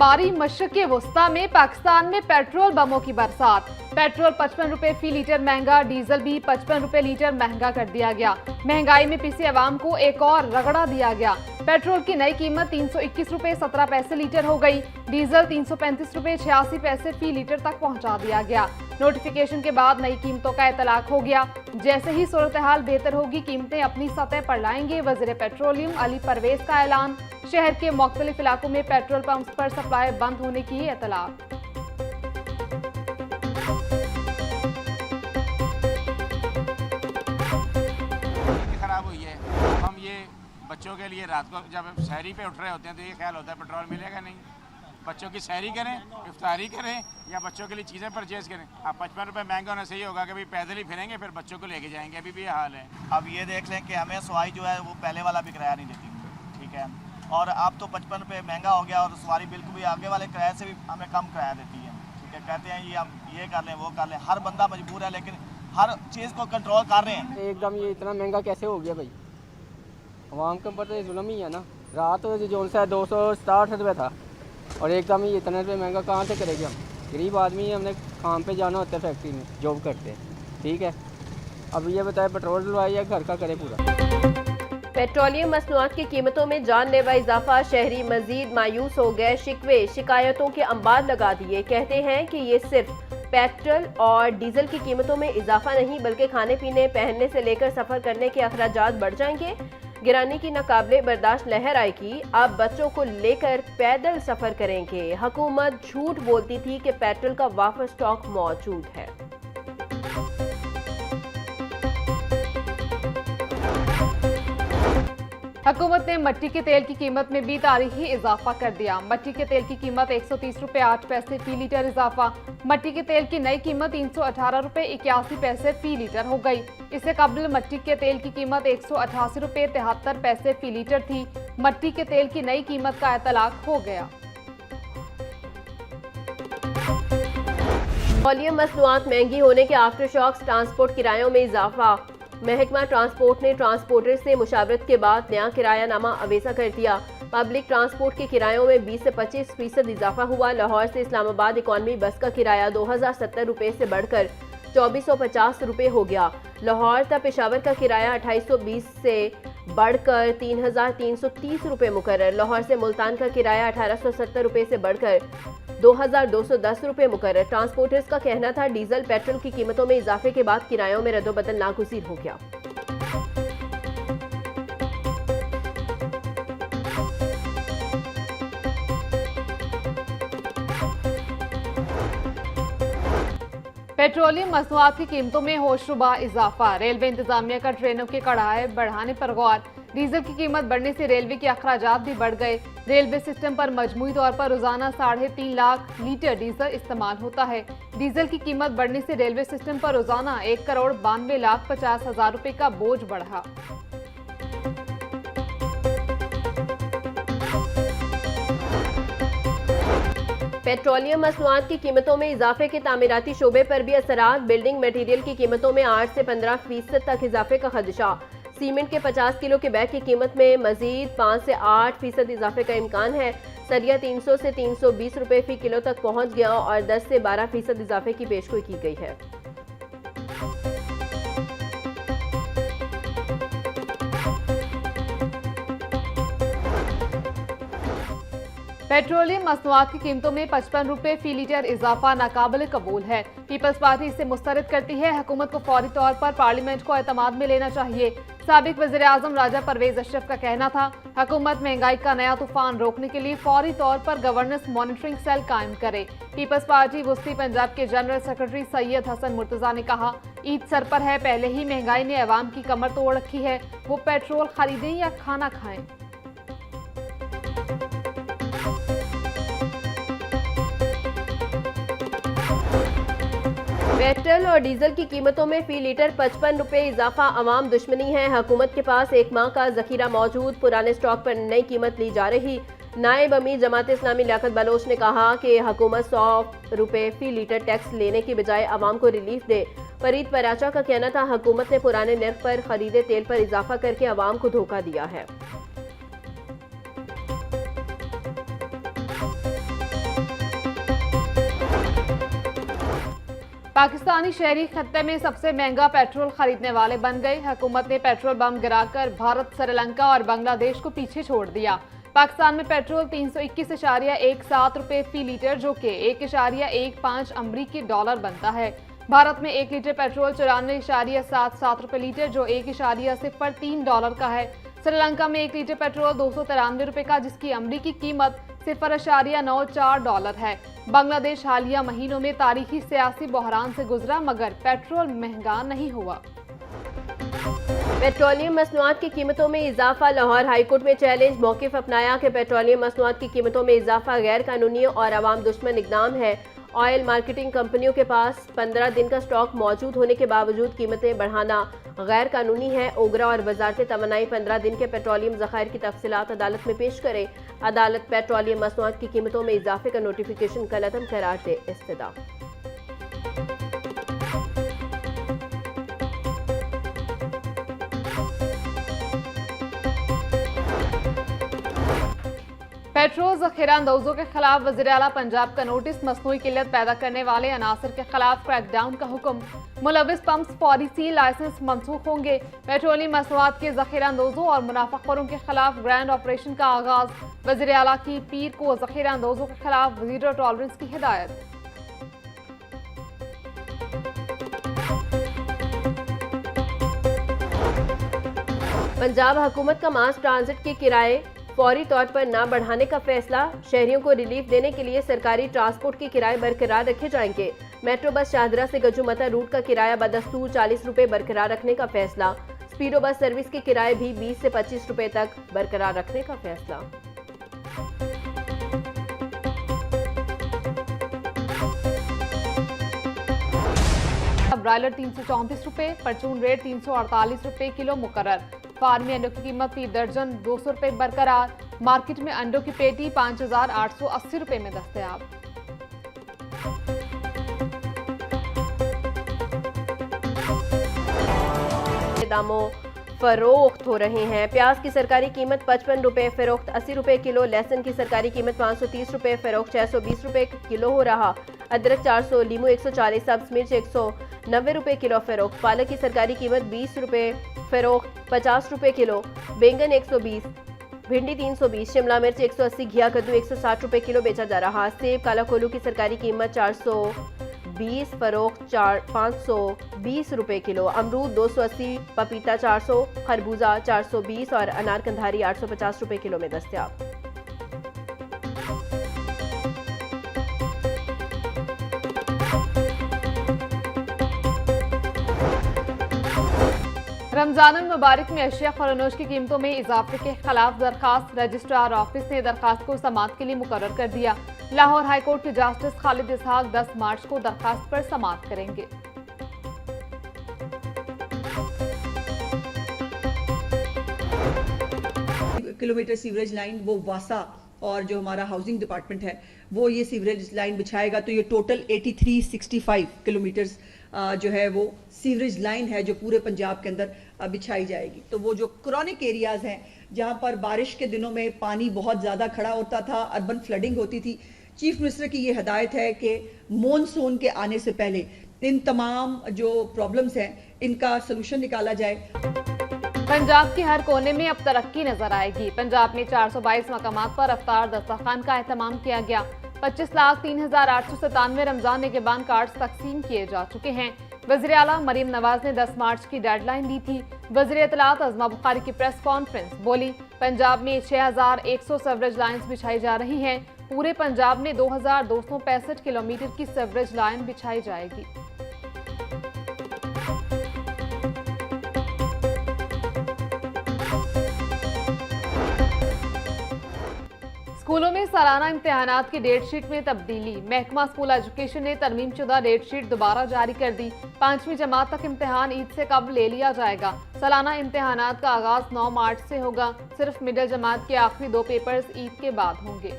बारी मशरिक़ वस्ता में पाकिस्तान में पेट्रोल बमों की बरसात। पेट्रोल 55 रुपए फी लीटर महंगा, डीजल भी 55 रुपए लीटर महंगा कर दिया गया। महंगाई में पिसी अवाम को एक और रगड़ा दिया गया। पेट्रोल की नई कीमत 321 रुपए 17 पैसे लीटर हो गई। डीजल 335 रुपए 86 पैसे फी लीटर तक पहुंचा दिया गया। नोटिफिकेशन के बाद नई कीमतों का इतलाक हो गया। जैसे ही सूरत हाल बेहतर होगी, कीमतें अपनी सतह पर लाएंगे। वज़ीर पेट्रोलियम अली परवेज का ऐलान। शहर के मुख्तलिफ इलाकों में पेट्रोल पंप्स पर सप्लाई बंद होने की इतलाक। खराब हुई है। हम ये बच्चों के लिए रात को जब शहरी पे उठ रहे होते हैं तो ये ख्याल होता है पेट्रोल मिलेगा नहीं। बच्चों की सैरी करें, इफ्तारी करें या बच्चों के लिए चीज़ें परचेज करें। अब 55 रुपये महंगा होना सही होगा कि भाई पैदल ही फिरेंगे फिर बच्चों को लेके जाएंगे। अभी भी ये हाल है। अब ये देख लें कि हमें सवारी जो है वो पहले वाला भी किराया नहीं देती, ठीक है, और अब तो 55 रुपये महंगा हो गया और सवारी बिल्कुल भी आगे वाले किराए से भी हमें कम किराया देती है, ठीक है। कहते हैं ये हम ये कर लें वो कर लें, हर बंदा मजबूर है लेकिन हर चीज़ को कंट्रोल कर रहे हैं। एकदम ये इतना महंगा कैसे हो गया भाई, आवाम के ऊपर तो जुल्म ही है ना। रात जो सा 260 रुपये था और एकदम ही इतना रुपये महंगा कहाँ से करेंगे हम? गरीब आदमी है, हमने काम पे जाना होता है, फैक्ट्री में जॉब करते हैं, ठीक है। अब ये बताए पेट्रोल डलवाए या घर का करे पूरा। पेट्रोलियम मसनूआत की कीमतों में जानलेवा इजाफा, शहरी मजीद मायूस हो गए। शिकवे शिकायतों के अंबार लगा दिए। कहते हैं कि ये सिर्फ पेट्रोल और डीजल की कीमतों में इजाफा नहीं बल्कि खाने पीने, पहनने से लेकर सफ़र करने के अखराजात बढ़ जाएंगे। गिरानी की नाकाबिले बर्दाश्त लहर आएगी। अब बच्चों को लेकर पैदल सफ़र करेंगे। हुकूमत झूठ बोलती थी कि पेट्रोल का वाफर स्टॉक मौजूद है। हुकूमत ने मट्टी के तेल की कीमत में भी तारीखी इजाफा कर दिया। मट्टी के तेल की कीमत 130 रुपए 8 पैसे फी लीटर इजाफा। मट्टी के तेल की नई कीमत 318 रुपए 81 पैसे फी लीटर हो गई। इससे कबल मट्टी के तेल की कीमत 188 रुपए 73 पैसे फी लीटर थी। मट्टी के तेल की नई कीमत का इतलाक हो गया। पेट्रोलियम मसनूआत महंगी होने के आफ्टर शॉक्स, ट्रांसपोर्ट किरायों में इजाफा। महकमा ट्रांसपोर्ट ने ट्रांसपोर्टर से मुशावरत के बाद नया किरायानामा अवेसा कर दिया। पब्लिक ट्रांसपोर्ट के किरायों में 20 से 25% इजाफा हुआ। लाहौर से इस्लामाबाद इकॉनमी बस का किराया 2070 रुपये से बढ़कर 2450 रुपये हो गया। लाहौर तक पेशावर का किराया 2820 से बढ़कर 3330 रुपये मुकर्रर। लाहौर से मुल्तान का किराया 1870 रुपये से बढ़कर 2210 रुपये मुकर्रर। ट्रांसपोर्टर्स का कहना था डीजल पेट्रोल की कीमतों में इजाफे के बाद किरायों में रद्दोबदल नागुज़ीर हो गया। पेट्रोलियम मसनूआत की कीमतों में होशरुबा इजाफा। रेलवे इंतजामिया का ट्रेनों के किराए बढ़ाने पर गौर। डीजल की कीमत बढ़ने से रेलवे के अखराजात भी बढ़ गए। रेलवे सिस्टम पर मजमूई तौर पर रोजाना 3.5 लाख लीटर डीजल इस्तेमाल होता है। डीजल की कीमत बढ़ने से रेलवे सिस्टम पर रोजाना 1,92,50,000 रुपए का बोझ बढ़ा। पेट्रोलियम मसनूआत की कीमतों में इजाफे के तामीराती शोबे पर भी असरात। बिल्डिंग मटीरियल की कीमतों में 8 से 15% तक इजाफे का खदशा। सीमेंट के 50 किलो के बैग की कीमत में मजीद 5 से 8% इजाफे का इम्कान है। सरिया 300 से 320 रुपये फी किलो तक पहुंच गया और 10 से 12% इजाफे की पेशगोई की गई है। पेट्रोलियम मसनूआत की कीमतों में 55 रुपए फी लीटर इजाफा नाकाबिल कबूल है। पीपल्स पार्टी इसे मुस्तरद करती है। हुकूमत को फौरी तौर पर पार्लियामेंट को एतमाद में लेना चाहिए। साबिक वज़ीर आज़म राजा परवेज अशरफ का कहना था हुकूमत महंगाई का नया तूफान रोकने के लिए फौरी तौर पर गवर्नेंस मॉनिटरिंग सेल कायम करे। पीपल्स पार्टी वस्ती पंजाब के जनरल सेक्रेटरी सैयद हसन मुर्तजा ने कहा ईद सर पर है, पहले ही महंगाई ने अवाम की कमर तोड़ रखी है, वो पेट्रोल खरीदें या खाना खाएं। पेट्रोल और डीजल की कीमतों में फी लीटर 55 रुपये इजाफा अवाम दुश्मनी है। हुकूमत के पास 1 माह का जखीरा मौजूद, पुराने स्टॉक पर नई कीमत ली जा रही। नायब अमीर जमात इस्लामी लियाकत बलोच ने कहा कि हुकूमत 100 रुपये फी लीटर टैक्स लेने की बजाय अवाम को रिलीफ दे। फरीद पराचा का कहना था हुकूमत ने पुराने नर्ख पर खरीदे तेल पर इजाफा करके अवाम को धोखा दिया है। पाकिस्तानी शहरी खत्ते में सबसे महंगा पेट्रोल खरीदने वाले बन गए। हुकूमत ने पेट्रोल बम गिराकर भारत, श्रीलंका और बांग्लादेश को पीछे छोड़ दिया। पाकिस्तान में पेट्रोल 321.17 रुपए फी लीटर, जो कि 1.15 अमरीकी डॉलर बनता है। भारत में 1 लीटर पेट्रोल 94.77 रुपए लीटर, जो 1.03 डॉलर का है। श्रीलंका में 1 लीटर पेट्रोल 293 रुपए का, जिसकी अमरीकी कीमत 0.94 डॉलर है। बांग्लादेश हालिया महीनों में तारीखी सियासी बहरान से गुजरा, मगर पेट्रोल महंगा नहीं हुआ। पेट्रोलियम मसनूआत की कीमतों में इजाफा। लाहौर हाईकोर्ट में चैलेंज मौक़िफ़ अपनाया कि पेट्रोलियम मसनूआत की कीमतों में इजाफा गैर कानूनी और अवाम दुश्मन इक़दाम है। ऑयल मार्केटिंग कंपनियों के पास 15 दिन का स्टॉक मौजूद होने के बावजूद कीमतें बढ़ाना गैर कानूनी है। ओगरा और वजारत तमन्नाई 15 दिन के पेट्रोलियम ज़खायर की तफसीलात अदालत में पेश करे। अदालत पेट्रोलियम मसनूआत की कीमतों में इजाफे का नोटिफिकेशन कलअदम करार दे। इस्तदा पेट्रोल ज़ख़ीरा अंदोज़ों के खिलाफ वज़ीर आला पंजाब का नोटिस। मसनूई किल्लत पैदा करने वाले अनासर के खिलाफ क्रैकडाउन का हुक्म। मुलविस पंप्स फौरी सील लाइसेंस मनसूख होंगे। पेट्रोलियम मसनूआत के ज़ख़ीरा अंदोज़ों और मुनाफ़ाखोरों के खिलाफ ग्रैंड ऑपरेशन का आगाज। वज़ीर आला की पीर को ज़ख़ीरा अंदोज़ों के खिलाफ ज़ीरो टॉलरेंस की हिदायत। पंजाब हुकूमत का मास ट्रांजिट के किराए फौरी तौर पर न बढ़ाने का फैसला। शहरियों को रिलीफ देने के लिए सरकारी ट्रांसपोर्ट के किराए बरकरार रखे जाएंगे। मेट्रो बस शाहदरा से गजुमता रूट का किराया बदस्तूर 40 रुपए बरकरार रखने का फैसला। स्पीडो बस सर्विस के किराए भी 20 से 25 रुपए तक बरकरार रखने का फैसला। ब्रायलर 334 रुपए, परचून रेट 348 रुपए किलो मुकर्रर। फार्मी अंडों की कीमत फी दर्जन 200 रुपए बरकरार। मार्केट में अंडों की पेटी 5,880 रुपए में दस्तयाब। दामों फरोख्त हो रहे हैं। प्याज की सरकारी कीमत 55 रुपए फरोख्त 80 रुपए किलो। लहसुन की सरकारी कीमत 530 रुपए फरोख्त 620 रुपए किलो हो रहा। अदरक 400, लीमू 140, सब्ज मिर्च 190 रुपए किलो फरोख्त। पालक की सरकारी कीमत 20 रुपए फरोख्त 50 रुपए किलो। बैंगन 120, भिंडी 320, शिमला मिर्च 180, घिया कद्दू 160 रुपए किलो बेचा जा रहा। सेब काला कोल्हू की सरकारी कीमत 420 फरोख्त 520 रुपए किलो। अमरूद 280, पपीता 400, खरबूजा 420 और अनार कंधारी 850 रुपए किलो में दस्तयाब। रमजान मुबारक में अशिया फरोनोश की कीमतों में इजाफे के खिलाफ दरखास्त। रजिस्ट्रार ऑफिस ने दरखास्त को समाअत के लिए मुकर्रर कर दिया। लाहौर हाईकोर्ट के जस्टिस खालिद इसहाक 10 मार्च को दरखास्त पर समाअत करेंगे। किलोमीटर सीवरेज लाइन वो वासा और जो हमारा हाउसिंग डिपार्टमेंट है वो ये सीवरेज लाइन बिछाएगा, तो ये टोटल 8365 किलोमीटर्स जो है वो सीवरेज लाइन है जो पूरे पंजाब के अंदर बिछाई जाएगी। तो वो जो क्रॉनिक एरियाज हैं जहाँ पर बारिश के दिनों में पानी बहुत ज़्यादा खड़ा होता था, अर्बन फ्लडिंग होती थी, चीफ मिनिस्टर की ये हदायत है कि मॉनसून के आने से पहले इन तमाम जो प्रॉब्लम्स हैं इनका सोल्यूशन निकाला जाए। पंजाब के हर कोने में अब तरक्की नजर आएगी। पंजाब में 422 मकामात पर अफ्तार दस्तरखान का एहतमाम किया गया। 25,03,897 रमजान निगहबान कार्ड तकसीम किए जा चुके हैं। वज़ीर आला मरीम नवाज ने 10 मार्च की डेडलाइन दी थी। वज़ीर इत्तलात अज़मा बुखारी की प्रेस कॉन्फ्रेंस बोली, पंजाब में 6,100 सीवरेज लाइन्स बिछाई जा रही हैं। पूरे पंजाब में 2,265 किलोमीटर की सीवरेज लाइन बिछाई जाएगी। स्कूलों में सालाना इम्तिहानात की डेट शीट में तब्दीली। महकमा स्कूल एजुकेशन ने तरमीम शुदा डेट शीट दोबारा जारी कर दी। 5वीं जमात तक इम्तिहान ईद से कब ले लिया जाएगा। सालाना इम्तिहानात का आगाज 9 मार्च से होगा। सिर्फ मिडिल जमात के आखिरी 2 पेपर्स ईद के बाद होंगे।